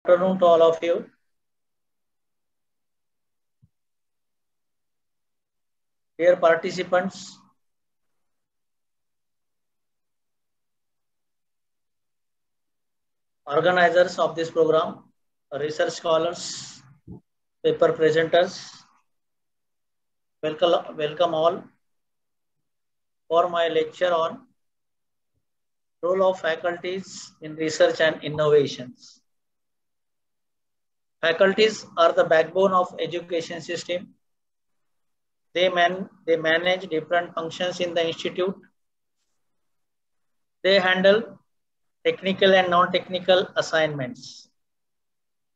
Afternoon to all of you. Dear participants, organizers of this program, research scholars, paper presenters, welcome all for my lecture on role of faculties in research and innovations. Faculties are the backbone of education system. They manage different functions in the institute. They handle technical and non-technical assignments.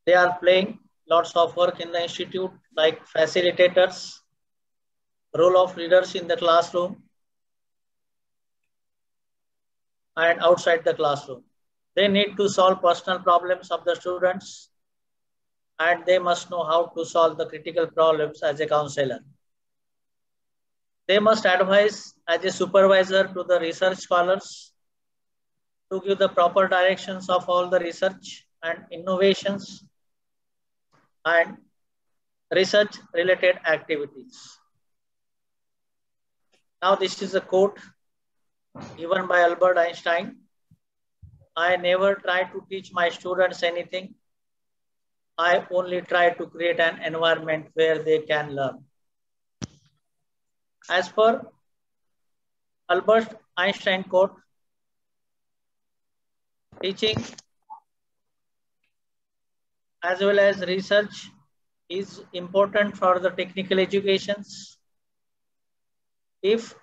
They are playing lots of work in the institute like facilitators, role of leaders in the classroom and outside the classroom. They need to solve personal problems of the students and they must know how to solve the critical problems as a counselor. They must advise as a supervisor to the research scholars to give the proper directions of all the research and innovations and research related activities. Now this is a quote given by Albert Einstein. I never try to teach my students anything. I only try to create an environment where they can learn. As per Albert Einstein quote, teaching as well as research is important for the technical educations. If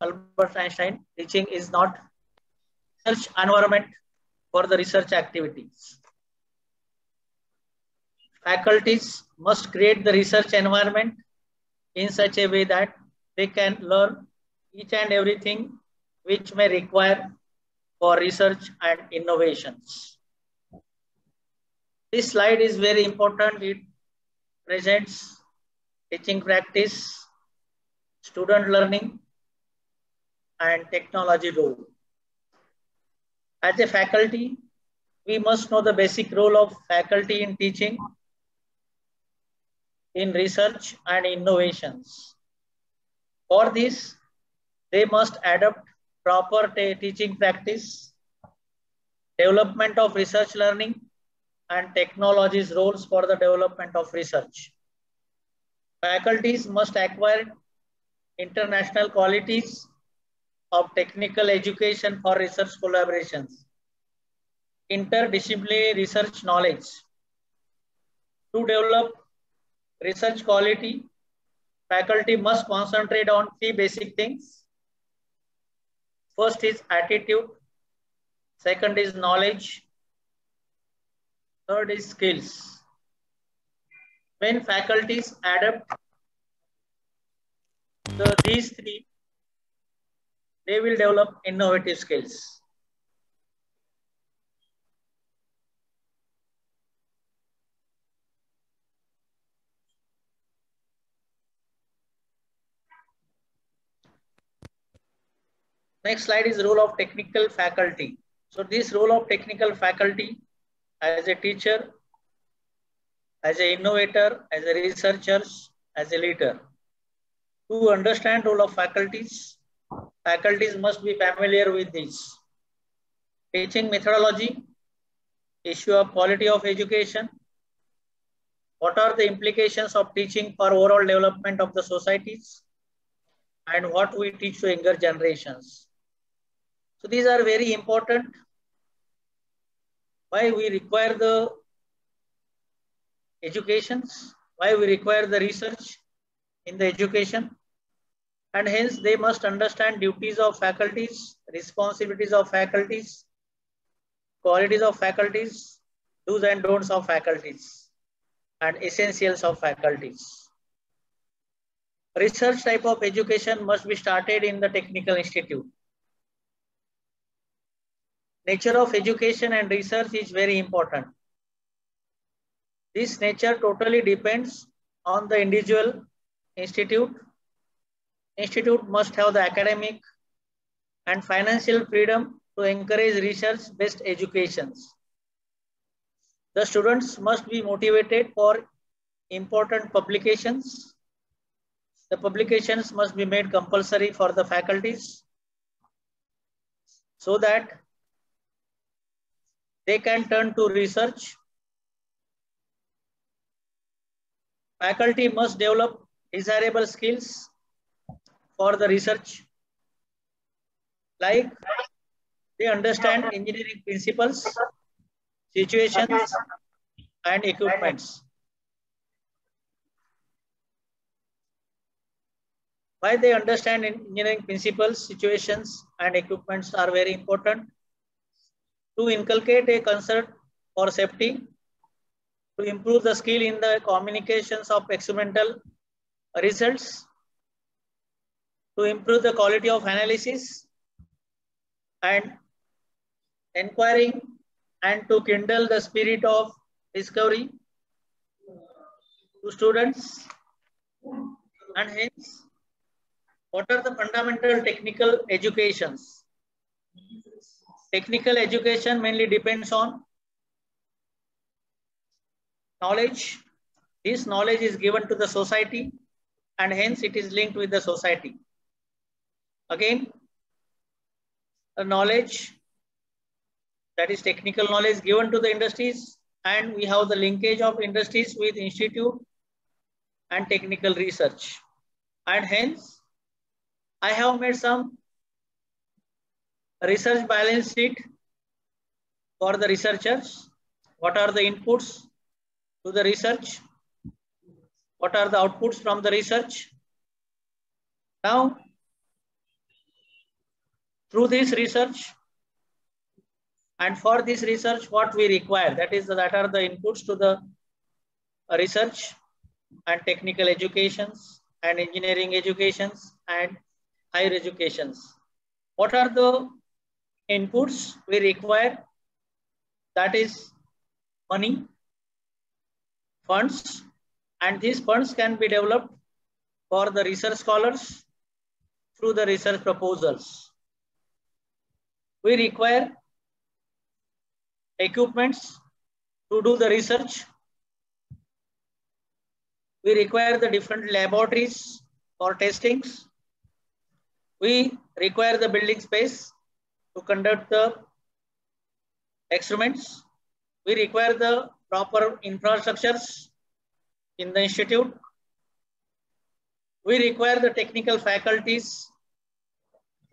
Albert Einstein, teaching is not research environment for the research activities. Faculties must create the research environment in such a way that they can learn each and everything which may require for research and innovations. This slide is very important. It presents teaching practice, student learning, and technology role. As a faculty, we must know the basic role of faculty in teaching, in research and innovations. For this, they must adopt proper teaching practice, development of research learning, and technologies roles for the development of research. Faculties must acquire international qualities of technical education for research collaborations, interdisciplinary research knowledge. To develop research quality, faculty must concentrate on three basic things. First is attitude, second is knowledge, third is skills. When faculties adapt these three, they will develop innovative skills. Next slide is role of technical faculty. So this role of technical faculty as a teacher, as an innovator, as a researcher, as a leader. To understand role of faculties, faculties must be familiar with this. Teaching methodology, issue of quality of education, what are the implications of teaching for overall development of the societies, and what we teach to younger generations. So these are very important. Why we require the educations, why we require the research in the education, and hence they must understand duties of faculties, responsibilities of faculties, qualities of faculties, do's and don'ts of faculties, and essentials of faculties. Research type of education must be started in the technical institute. nature of education and research is very important. This nature totally depends on the individual institute. Institute must have the academic and financial freedom to encourage research-based educations. The students must be motivated for important publications. The publications must be made compulsory for the faculties so that they can turn to research. Faculty must develop desirable skills for the research, like they understand engineering principles, situations, and equipments. Why they understand engineering principles, situations, and equipments are very important. To inculcate a concern for safety, to improve the skill in the communications of experimental results, to improve the quality of analysis and inquiring, and to kindle the spirit of discovery to students. And hence, what are the fundamental technical educations? Technical education mainly depends on knowledge. This knowledge is given to the society and hence it is linked with the society. Again, the knowledge, that is technical knowledge, given to the industries, and we have the linkage of industries with institute and technical research. And hence, I have made some research balance sheet for the researchers. What are the inputs to the research? What are the outputs from the research? Now, through this research and for this research, what we require, that are the inputs to the research and technical educations and engineering educations and higher educations. What are the inputs we require? That is money, funds, and these funds can be developed for the research scholars through the research proposals. We require equipments to do the research. We require the different laboratories for testings. We require the building space to conduct the experiments. We require the proper infrastructures in the institute. We require the technical faculties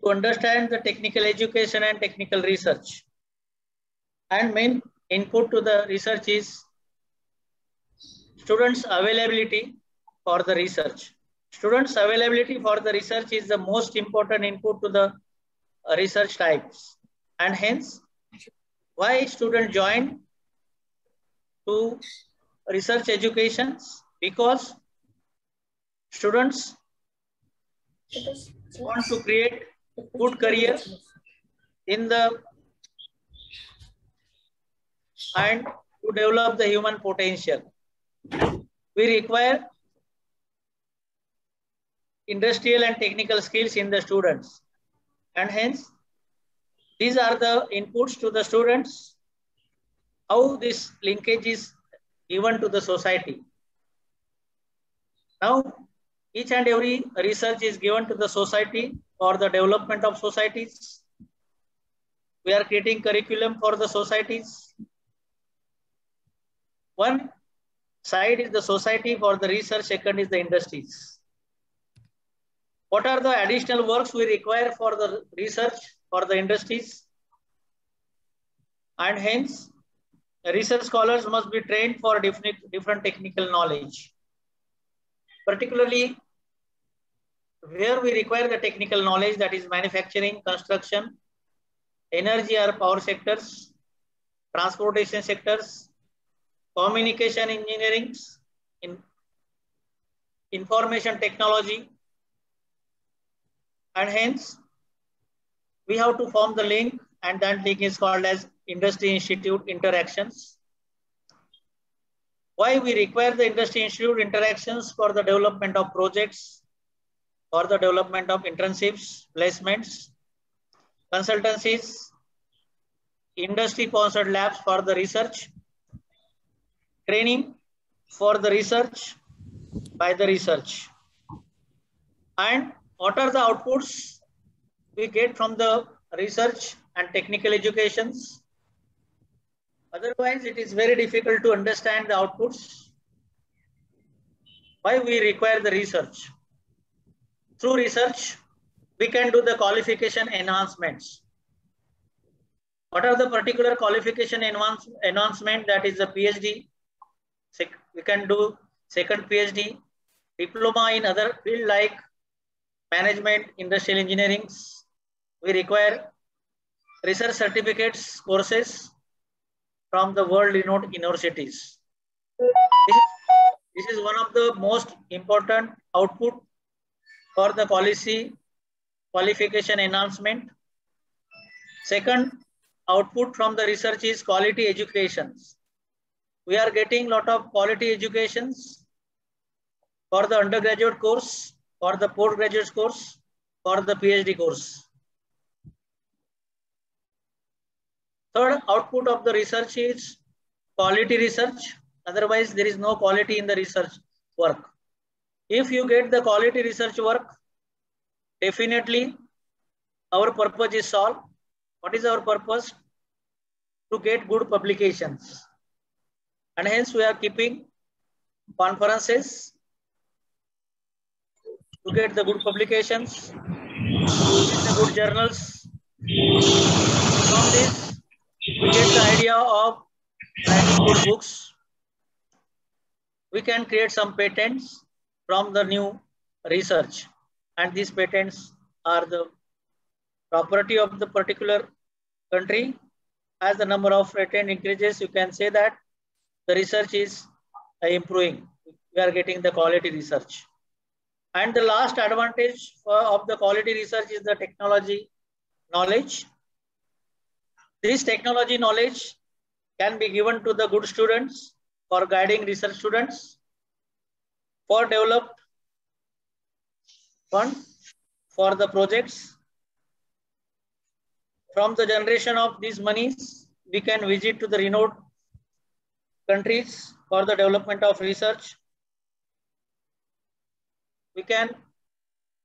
to understand the technical education and technical research. And main input to the research is students' availability for the research. Students' availability for the research is the most important input to the research types. And hence, why students join to research educations? Because students want to create good career in the and to develop the human potential. We require industrial and technical skills in the students, and hence these are the inputs to the students, how this linkage is given to the society. Now, each and every research is given to the society for the development of societies. We are creating curriculum for the societies. One side is the society for the research, second is the industries. What are the additional works we require for the research for the industries? And hence, research scholars must be trained for different technical knowledge. Particularly, where we require the technical knowledge, that is manufacturing, construction, energy or power sectors, transportation sectors, communication engineering, information technology, and hence we have to form the link and that link is called as Industry Institute interactions. Why we require the Industry Institute interactions? For the development of projects, for the development of internships, placements, consultancies, industry-sponsored labs for the research, training for the research by the research. And what are the outputs we get from the research and technical educations? Otherwise, it is very difficult to understand the outputs. Why we require the research? Through research, we can do the qualification enhancements. What are the particular qualification enhancement? That is the PhD. We can do second PhD, diploma in other field like management, industrial engineering. We require research certificates, courses from the world-renowned universities. This is one of the most important output for the policy qualification enhancement. Second output from the research is quality educations. We are getting a lot of quality educations for the undergraduate course, for the postgraduate course, for the PhD course. Third output of the research is quality research. Otherwise, there is no quality in the research work. If you get the quality research work, definitely our purpose is solved. What is our purpose? To get good publications. And hence we are keeping conferences to get the good publications, to get the good journals. From this, we get the idea of writing good books. We can create some patents from the new research, and these patents are the property of the particular country. As the number of patents increases, you can say that the research is improving. We are getting the quality research. And the last advantage of the quality research is the technology knowledge. This technology knowledge can be given to the good students for guiding research students, for developed fund for the projects. From the generation of these monies, we can visit to the renowned countries for the development of research. We can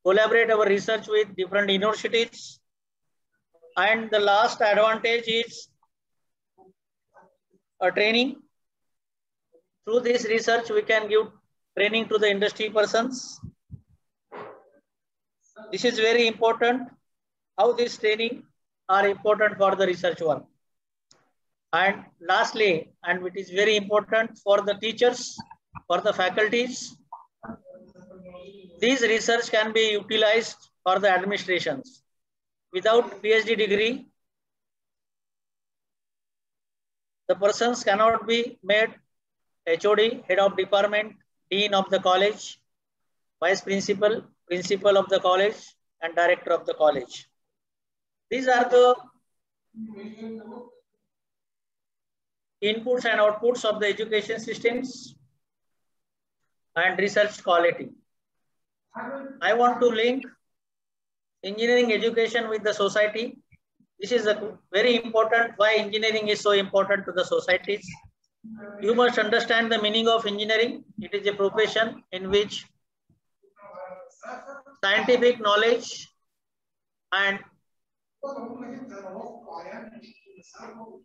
collaborate our research with different universities. And the last advantage is a training. Through this research, we can give training to the industry persons. This is very important, how this training are important for the research work. And lastly, and it is very important for the teachers, for the faculties, these research can be utilized for the administrations. Without PhD degree, the persons cannot be made HOD, head of department, dean of the college, vice principal, principal of the college, and director of the college. These are the inputs and outputs of the education systems and research quality. I want to link engineering education with the society. This is a very important why engineering is so important to the societies. You must understand the meaning of engineering. It is a profession in which scientific knowledge and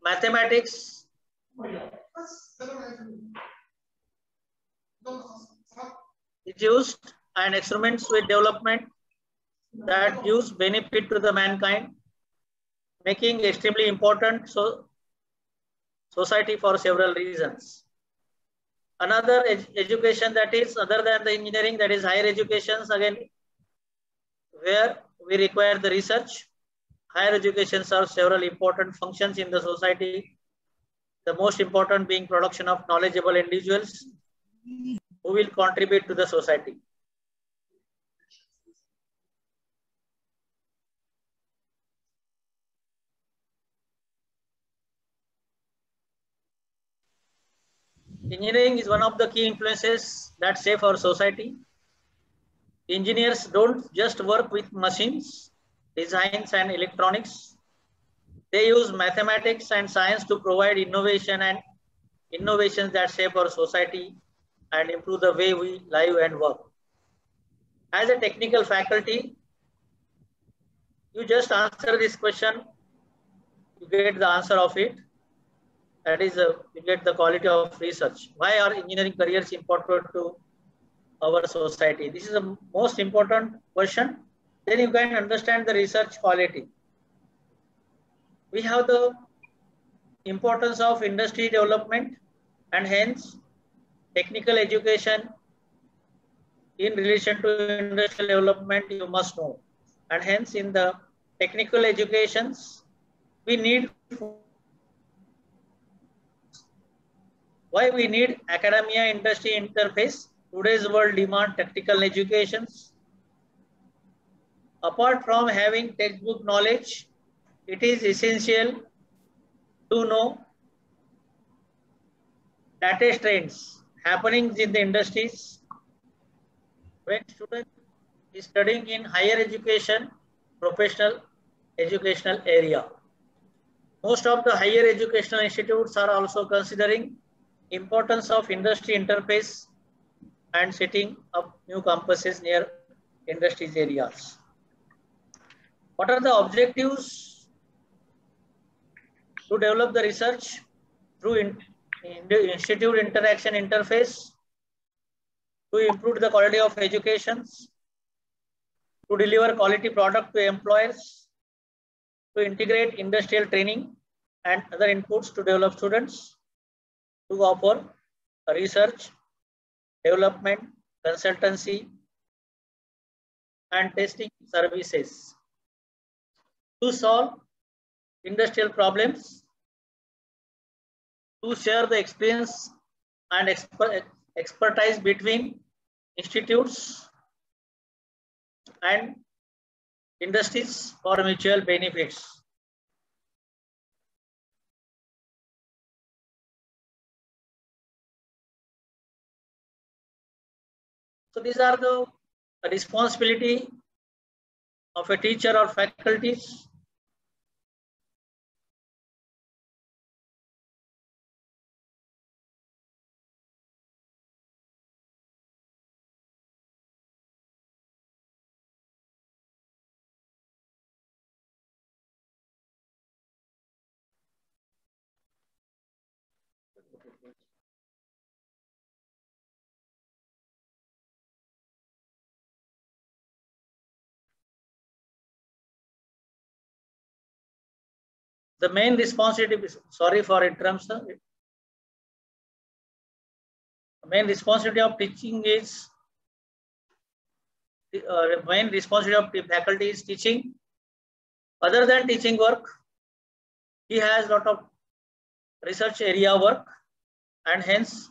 mathematics is used, and experiments with development that gives benefit to the mankind, making extremely important society for several reasons. Another education that is other than the engineering, that is higher educations, again, where we require the research. Higher education serves several important functions in the society. The most important being production of knowledgeable individuals who will contribute to the society. Engineering is one of the key influences that shape our society. Engineers don't just work with machines, designs, and electronics. They use mathematics and science to provide innovations that shape our society and improve the way we live and work. As a technical faculty, you just answer this question, you get the answer of it. That is, you get the quality of research. Why are engineering careers important to our society? This is the most important question. Then you can understand the research quality. We have the importance of industry development, and hence technical education in relation to industrial development you must know. And hence in the technical educations we need. Why we need academia industry interface? Today's world demand technical educations. Apart from having textbook knowledge, it is essential to know latest trends happening in the industries. When student is studying in higher education, professional educational area, most of the higher educational institutes are also considering importance of industry interface and setting up new campuses near industries areas. What are the objectives to develop the research? Through institute interaction interface, to improve the quality of education, to deliver quality product to employers, to integrate industrial training and other inputs to develop students, to offer research, development, consultancy, and testing services, to solve industrial problems, to share the experience and expertise between institutes and industries for mutual benefits. So these are the responsibility of a teacher or faculties. The main responsibility, sorry for interruption. The main responsibility of teaching is, main responsibility of the faculty is teaching. Other than teaching work, he has a lot of research area work, and hence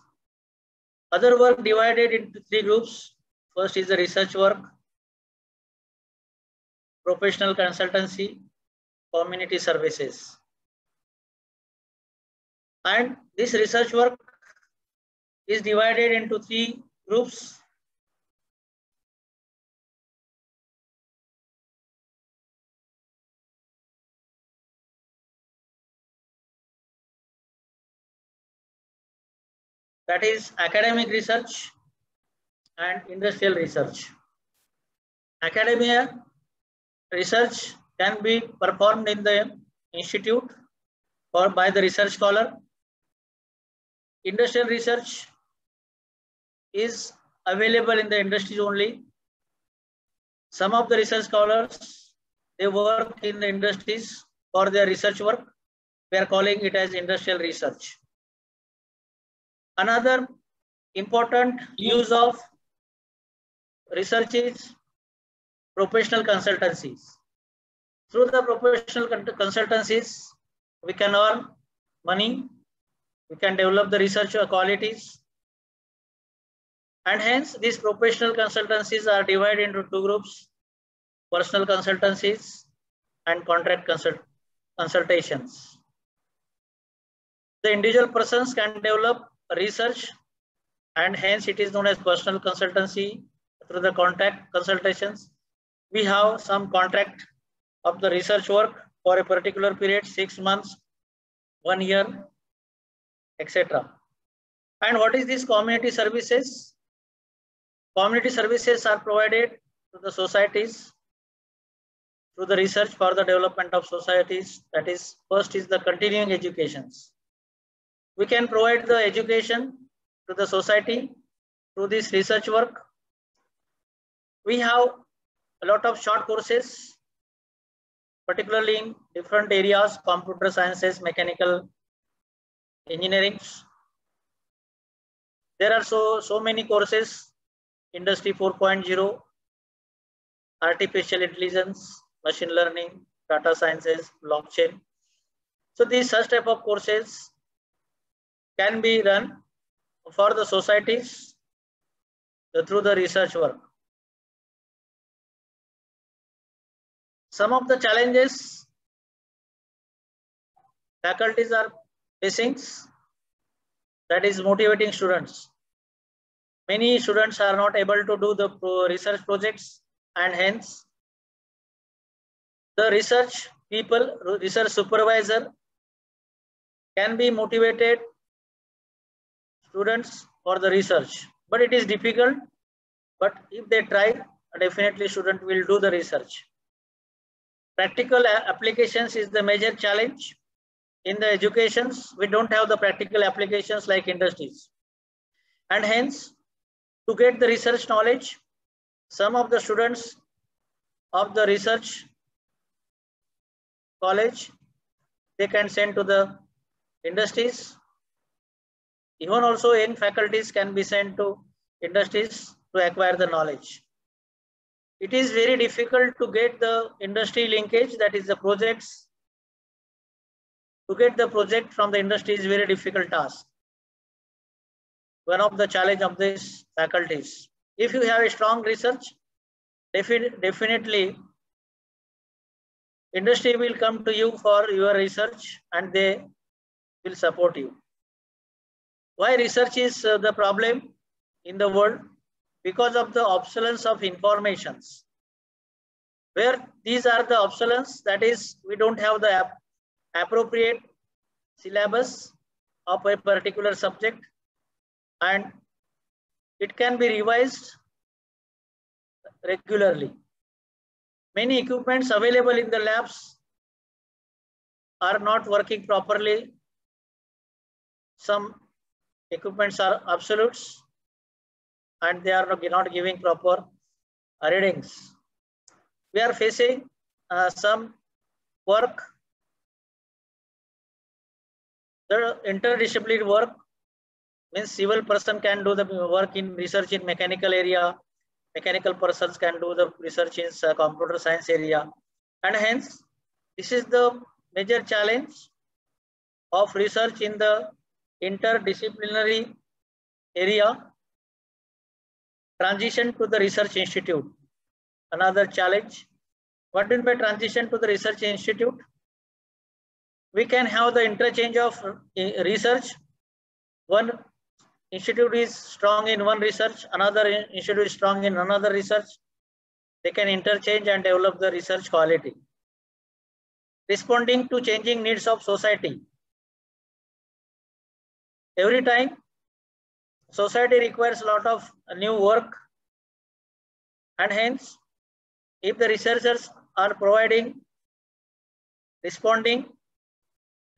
other work divided into 3 groups. First is the research work, professional consultancy, community services. And this research work is divided into 3 groups. That is academic research and industrial research. Academia research can be performed in the institute or by the research scholar. Industrial research is available in the industries only. Some of the research scholars, they work in the industries for their research work. We are calling it as industrial research. Another important use of research is professional consultancies. Through the professional consultancies, we can earn money, we can develop the research qualities, and hence these professional consultancies are divided into 2 groups: personal consultancies and contract consultations. The individual persons can develop research, and hence it is known as personal consultancy. Through the contract consultations, we have some contract of the research work for a particular period, 6 months, 1 year, etc. And what is this community services? Community services are provided to the societies through the research for the development of societies. That is, first is the continuing educations. We can provide the education to the society through this research work. We have a lot of short courses, particularly in different areas, computer sciences, mechanical engineering. There are so many courses, Industry 4.0, artificial intelligence, machine learning, data sciences, blockchain. So these such type of courses can be run for the societies through the research work. Some of the challenges faculties are facing, that is motivating students. Many students are not able to do the research projects, and hence the research people, research supervisor can be motivated students for the research, but it is difficult. But if they try, definitely student will do the research. Practical applications is the major challenge. In the educations, we don't have the practical applications like industries. And hence, to get the research knowledge, some of the students of the research college, they can send to the industries. Even also young faculties can be sent to industries to acquire the knowledge. It is very difficult to get the industry linkage, that is the projects. To get the project from the industry is very difficult task. One of the challenge of these faculties. If you have a strong research, definitely industry will come to you for your research and they will support you. Why research is the problem in the world? Because of the obsolescence of informations. Where these are the obsolescence, that is, we don't have the appropriate syllabus of a particular subject, and it can be revised regularly. Many equipments available in the labs are not working properly. Some equipments are obsolete and they are not giving proper readings. We are facing some work, the interdisciplinary work, means civil person can do the work in research in mechanical area, mechanical persons can do the research in computer science area, and hence this is the major challenge of research in the interdisciplinary area. Transition to the research institute, another challenge. What do you mean by transition to the research institute? We can have the interchange of research. One institute is strong in one research, another institute is strong in another research. They can interchange and develop the research quality. Responding to changing needs of society. Every time society requires a lot of new work, and hence if the researchers are responding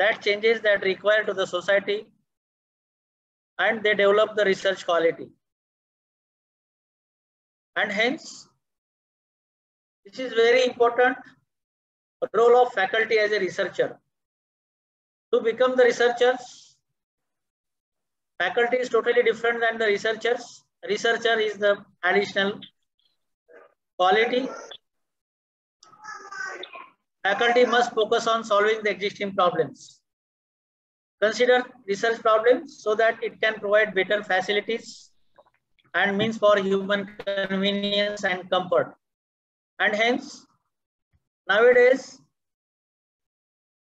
that changes that require to the society, and they develop the research quality. And hence this is very important role of faculty as a researcher. To become the researchers, faculty is totally different than the researchers. Researcher is the additional quality. Faculty must focus on solving the existing problems. Consider research problems so that it can provide better facilities and means for human convenience and comfort. And hence, nowadays,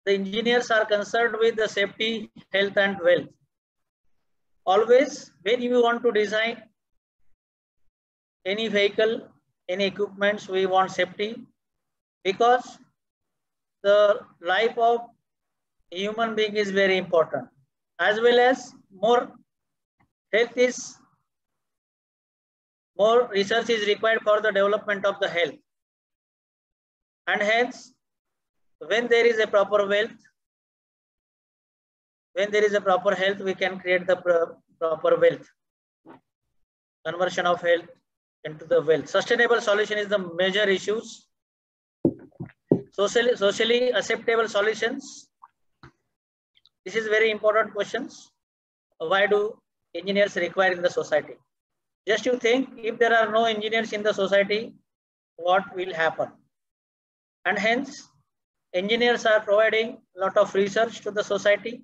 the engineers are concerned with the safety, health, and wealth. Always when you want to design any vehicle, any equipments, we want safety, because the life of human being is very important, as well as more research is required for the development of the health. And hence, when there is a proper wealth, when there is a proper health, we can create the proper wealth. Conversion of health into the wealth. Sustainable solution is the major issues. Socially acceptable solutions. This is very important questions. Why do engineers require in the society? Just you think, if there are no engineers in the society, what will happen? And hence, engineers are providing a lot of research to the society.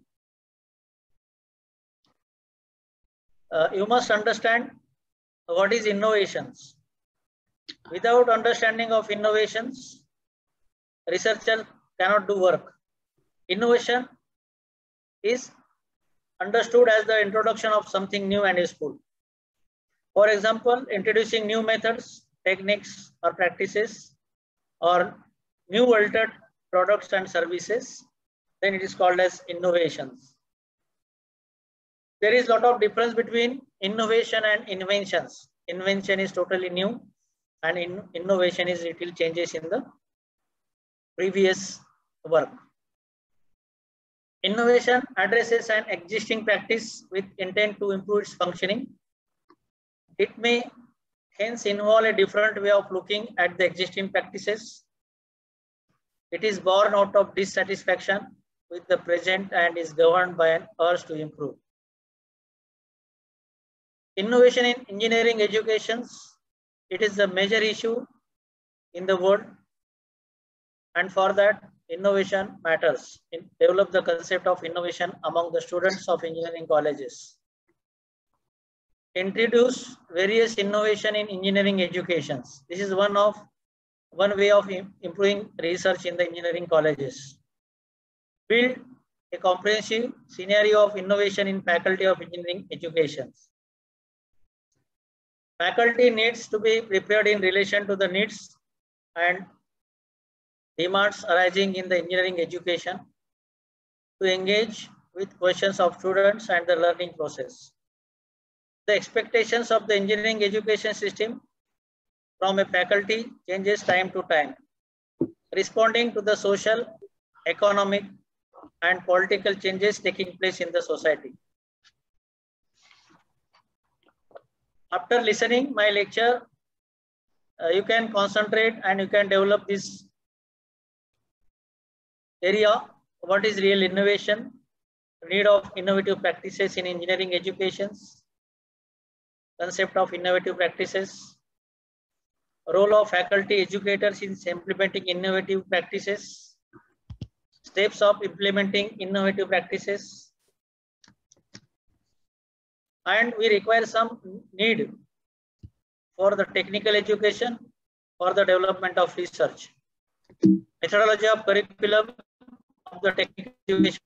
You must understand what is innovations. Without understanding of innovations, researchers cannot do work. Innovation is understood as the introduction of something new and useful. For example, introducing new methods, techniques or practices, or new altered products and services, then it is called as innovations. There is a lot of difference between innovation and inventions. Invention is totally new, and innovation is little changes in the previous work. Innovation addresses an existing practice with intent to improve its functioning. It may hence involve a different way of looking at the existing practices. It is born out of dissatisfaction with the present and is governed by an urge to improve. Innovation in engineering educations, it is a major issue in the world, and for that innovation matters. Develop the concept of innovation among the students of engineering colleges. Introduce various innovation in engineering educations. This is one way of improving research in the engineering colleges. Build a comprehensive scenario of innovation in faculty of engineering educations. Faculty needs to be prepared in relation to the needs and demands arising in the engineering education to engage with questions of students and the learning process. The expectations of the engineering education system from a faculty changes time to time, responding to the social, economic, and political changes taking place in the society. After listening my lecture, you can concentrate and you can develop this area. What is real innovation? Need of innovative practices in engineering educations. Concept of innovative practices. Role of faculty educators in implementing innovative practices. Steps of implementing innovative practices. And we require some need for the technical education for the development of research. Methodology of curriculum of the technical education.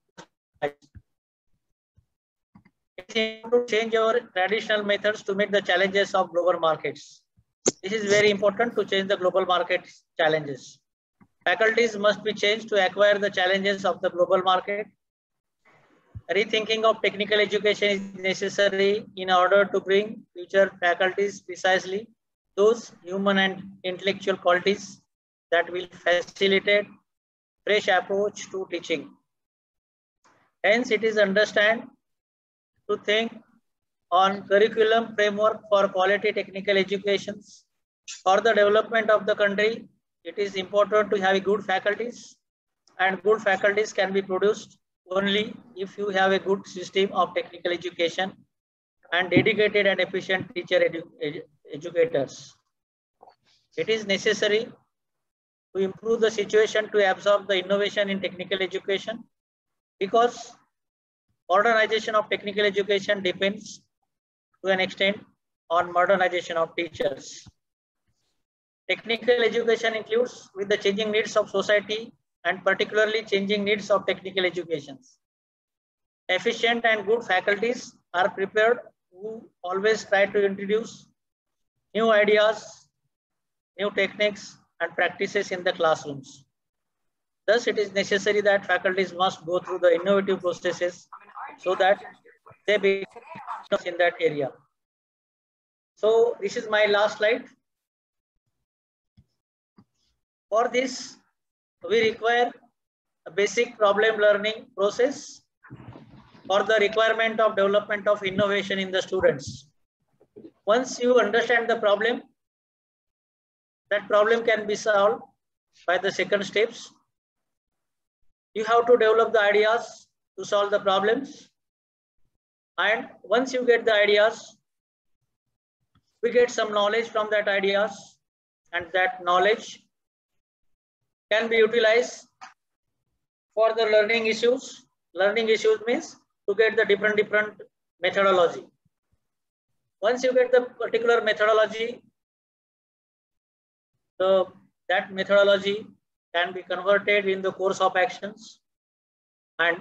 It is to change our traditional methods to meet the challenges of global markets. This is very important to change the global market challenges. Faculties must be changed to acquire the challenges of the global market. Rethinking of technical education is necessary in order to bring future faculties precisely those human and intellectual qualities that will facilitate fresh approach to teaching. Hence, it is understand to think on curriculum framework for quality technical educations. For the development of the country, it is important to have good faculties, and good faculties can be produced only if you have a good system of technical education and dedicated and efficient teacher educators. It is necessary to improve the situation to absorb the innovation in technical education, because modernization of technical education depends to an extent on modernization of teachers. Technical education includes with the changing needs of society and particularly changing needs of technical educations. Efficient and good faculties are prepared who always try to introduce new ideas, new techniques and practices in the classrooms. Thus, it is necessary that faculties must go through the innovative processes so that they become in that area. So this is my last slide. For this, we require a basic problem learning process for the requirement of development of innovation in the students. Once you understand the problem, that problem can be solved by the second steps. You have to develop the ideas to solve the problems. And once you get the ideas, we get some knowledge from that ideas, and that knowledge can be utilized for the learning issues. Learning issues means to get the different methodology. Once you get the particular methodology, that methodology can be converted in the course of actions and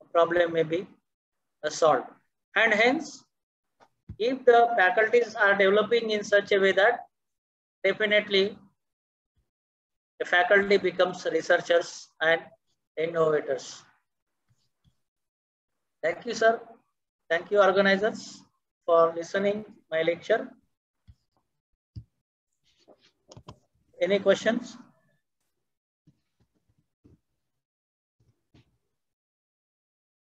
a problem may be solved. And hence, if the faculties are developing in such a way that definitely the faculty becomes researchers and innovators. Thank you, sir. Thank you, organizers, for listening my lecture. Any questions?